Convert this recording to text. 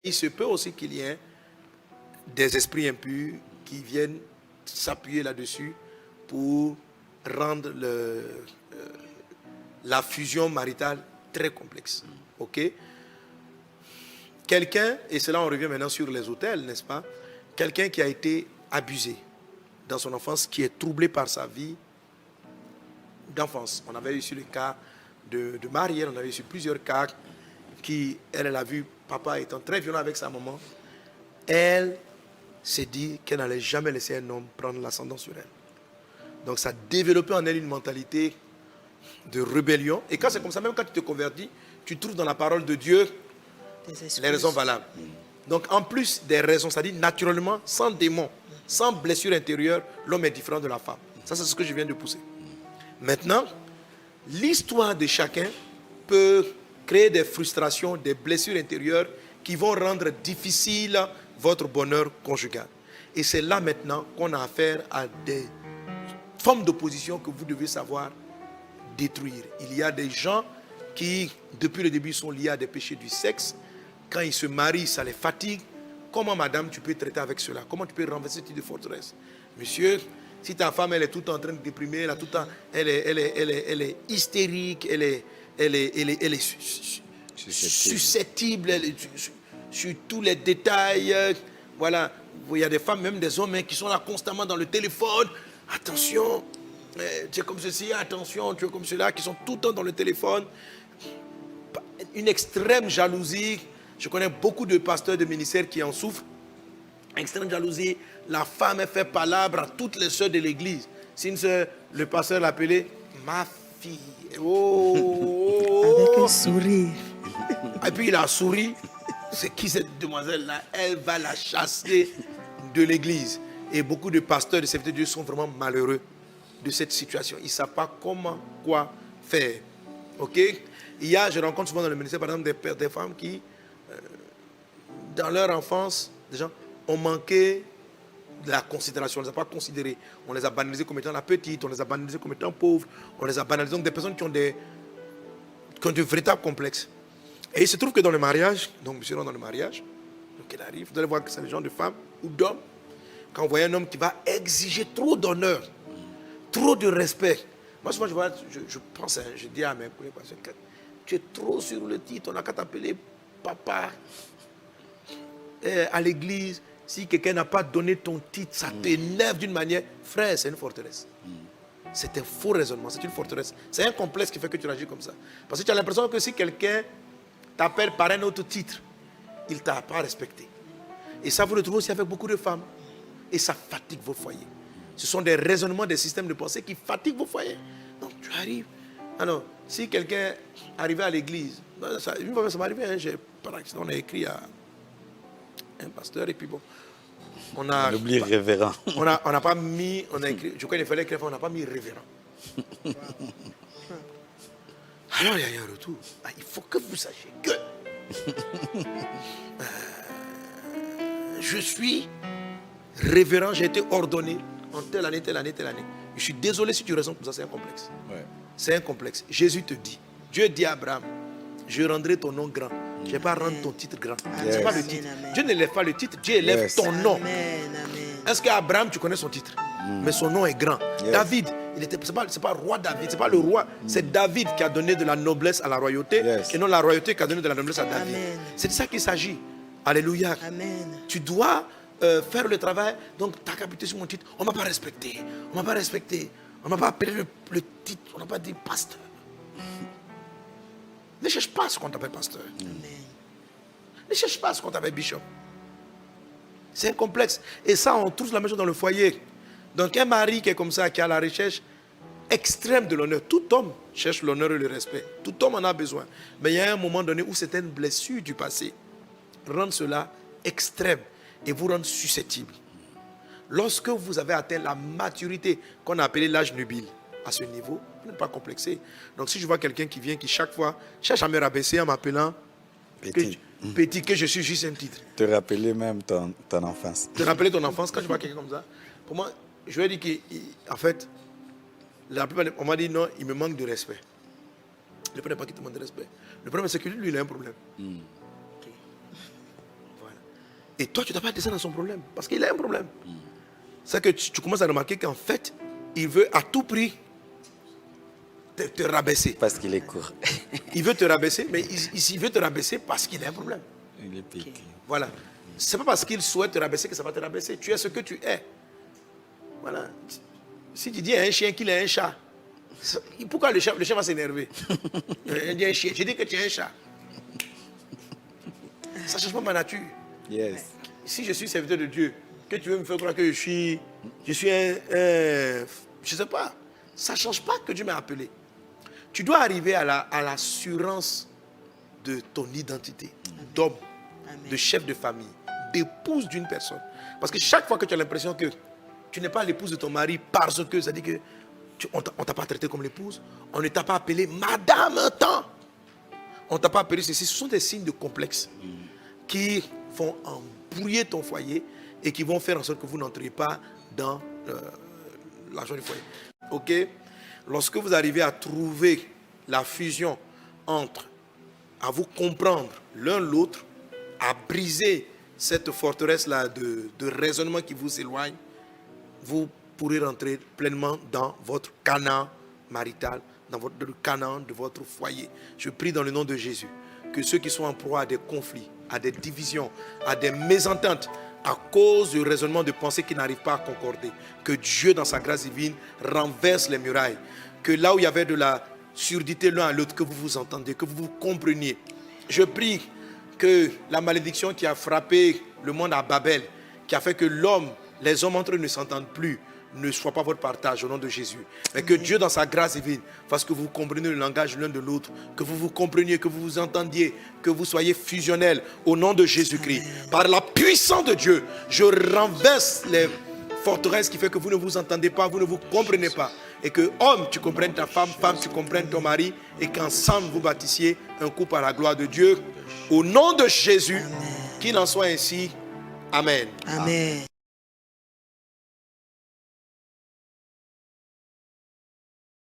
Il se peut aussi qu'il y ait des esprits impurs qui viennent s'appuyer là-dessus pour rendre la fusion maritale très complexe. Ok? Quelqu'un, et cela on revient maintenant sur les autels, n'est-ce pas? Quelqu'un qui a été abusé dans son enfance, qui est troublé par sa vie d'enfance. On avait eu sur le cas de Marielle, on avait eu sur plusieurs cas qui, elle a vu papa étant très violent avec sa maman. Elle s'est dit qu'elle n'allait jamais laisser un homme prendre l'ascendant sur elle. Donc ça a développé en elle une mentalité de rébellion. Et quand c'est comme ça, même quand tu te convertis, tu trouves dans la parole de Dieu les raisons valables. Donc en plus des raisons, c'est-à-dire naturellement, sans démon, sans blessure intérieure, l'homme est différent de la femme. Ça, c'est ce que je viens de pousser. Maintenant, l'histoire de chacun peut créer des frustrations, des blessures intérieures qui vont rendre difficile votre bonheur conjugal. Et c'est là maintenant qu'on a affaire à des formes d'opposition que vous devez savoir détruire. Il y a des gens qui, depuis le début, sont liés à des péchés du sexe. Quand ils se marient, ça les fatigue. Comment, madame, tu peux traiter avec cela? Comment tu peux renverser ce type de forteresse? Monsieur, si ta femme, elle est tout le temps en train de déprimer, elle, elle est hystérique, elle est susceptible sur tous les détails. Voilà, il y a des femmes, même des hommes qui sont là constamment dans le téléphone. Attention, tu es comme ceci, attention, tu es comme cela, qui sont tout le temps dans le téléphone. Une extrême jalousie. Je connais beaucoup de pasteurs de ministères qui en souffrent. Extrême jalousie. La femme, elle fait palabre à toutes les sœurs de l'église. Si une sœur, le pasteur l'appelait ma fille. Oh, avec un sourire. Et puis il a souri. C'est qui cette demoiselle-là? Elle va la chasser de l'église. Et beaucoup de pasteurs de serviteurs de Dieu sont vraiment malheureux de cette situation. Ils ne savent pas comment, quoi faire. Ok? Je rencontre souvent dans le ministère, par exemple, des pères, des femmes qui, dans leur enfance, des gens ont manqué de la considération. On ne les a pas considérés. On les a banalisés comme étant la petite, on les a banalisés comme étant pauvres, on les a banalisés comme des personnes qui ont de véritables complexes. Et il se trouve que dans le mariage, donc monsieur dans le mariage, donc il arrive, vous allez voir que c'est le genre de femme ou d'homme, quand vous voyez un homme qui va exiger trop d'honneur, trop de respect. Moi souvent je pense, je dis à mes collègues, tu es trop sur le titre, on n'a qu'à t'appeler papa à l'église. Si quelqu'un n'a pas donné ton titre, ça t'énerve d'une manière. Frère, c'est une forteresse. C'est un faux raisonnement, c'est une forteresse. C'est un complexe qui fait que tu réagis comme ça. Parce que tu as l'impression que si quelqu'un t'appelle par un autre titre, il ne t'a pas respecté. Et ça, vous le trouvez aussi avec beaucoup de femmes. Et ça fatigue vos foyers. Ce sont des raisonnements, des systèmes de pensée qui fatiguent vos foyers. Donc tu arrives. Alors, si quelqu'un arrivait à l'église, une fois ça m'est arrivé, par accident, on a écrit à un pasteur et puis bon. On a oublie révérend. On n'a pas mis, on a écrit, je crois qu'il fallait écrire, on n'a pas mis révérend. Alors il y a eu un retour. Il faut que vous sachiez que je suis révérend, j'ai été ordonné en telle année, telle année, telle année. Je suis désolé si tu raisonnes comme ça, c'est un complexe. Ouais. C'est un complexe. Jésus te dit, Dieu dit à Abraham, je rendrai ton nom grand. Je ne vais pas rendre ton titre grand. Yes. C'est pas le titre. Amen. Dieu n'élève pas le titre, Dieu élève ton nom. Est-ce qu'Abraham, tu connais son titre? Mais son nom est grand. David, c'est pas roi David, c'est pas le roi. C'est David qui a donné de la noblesse à la royauté et non la royauté qui a donné de la noblesse à David. C'est de ça qu'il s'agit. Alléluia. Amen. Tu dois faire le travail. Donc, tu as capité sur mon titre. On ne m'a pas respecté. On ne m'a pas respecté. On ne m'a pas appelé le titre. On n'a pas dit pasteur. Ne cherche pas ce qu'on t'appelle pasteur. Amen. Ne cherche pas ce qu'on t'appelle bishop. C'est un complexe. Et ça, on trouve la même chose dans le foyer. Donc, un mari qui est comme ça, qui a la recherche extrême de l'honneur. Tout homme cherche l'honneur et le respect. Tout homme en a besoin. Mais il y a un moment donné où c'est une blessure du passé. Rendre cela extrême et vous rendre susceptible. Lorsque vous avez atteint la maturité qu'on a appelée l'âge nubile, à ce niveau, vous n'êtes pas complexé. Donc si je vois quelqu'un qui vient, qui chaque fois cherche à me rabaisser en m'appelant petit, que je suis juste un titre. Te rappeler même ton enfance. Te rappeler ton enfance, quand je vois quelqu'un comme ça, pour moi, je lui ai dit qu'en fait, la plupart, on m'a dit non, il me manque de respect. Le problème n'est pas qu'il te manque de respect. Le problème c'est que lui, il a un problème. Et toi, tu ne dois pas descendre dans son problème. Parce qu'il a un problème. C'est que tu commences à remarquer qu'en fait, il veut à tout prix te rabaisser. Parce qu'il est court. Il veut te rabaisser, mais il veut te rabaisser parce qu'il a un problème. Il est piqué. Voilà. Ce n'est pas parce qu'il souhaite te rabaisser que ça va te rabaisser. Tu es ce que tu es. Voilà. Si tu dis à un chien qu'il est un chat, pourquoi le chat va s'énerver? Il dit un chien. Je dis que tu es un chat. Ça ne change pas ma nature. Yes. Si je suis serviteur de Dieu, que tu veux me faire croire que je suis un je ne sais pas. Ça ne change pas que Dieu m'a appelé. Tu dois arriver à l'assurance de ton identité d'homme, de chef de famille, d'épouse d'une personne. Parce que chaque fois que tu as l'impression que tu n'es pas l'épouse de ton mari parce que ça dit que on ne t'a pas traité comme l'épouse, on ne t'a pas appelé madame un temps, on ne t'a pas appelé ceci, ce sont des signes de complexe qui vont embrouiller ton foyer et qui vont faire en sorte que vous n'entriez pas dans la joie du foyer. Ok? Lorsque vous arrivez à trouver la fusion entre, à vous comprendre l'un l'autre, à briser cette forteresse-là de raisonnement qui vous éloigne, vous pourrez rentrer pleinement dans votre Canaan marital, dans le Canaan de votre foyer. Je prie dans le nom de Jésus que ceux qui sont en proie à des conflits, à des divisions, à des mésententes, à cause du raisonnement de pensée qui n'arrive pas à concorder, que Dieu dans sa grâce divine renverse les murailles, que là où il y avait de la surdité l'un à l'autre, que vous vous entendiez, que vous vous compreniez. Je prie que la malédiction qui a frappé le monde à Babel, qui a fait que les hommes entre eux ne s'entendent plus, ne soit pas votre partage au nom de Jésus. Mais que Dieu dans sa grâce divine fasse que vous compreniez le langage l'un de l'autre, que vous vous compreniez, que vous vous entendiez, que vous soyez fusionnels au nom de Jésus-Christ. Par la puissance de Dieu, je renverse les forteresses qui fait que vous ne vous entendez pas, vous ne vous comprenez pas. Et que homme, tu comprennes ta femme, femme, tu comprennes ton mari, et qu'ensemble vous bâtissiez un couple à la gloire de Dieu. Au nom de Jésus, qu'il en soit ainsi. Amen. Amen.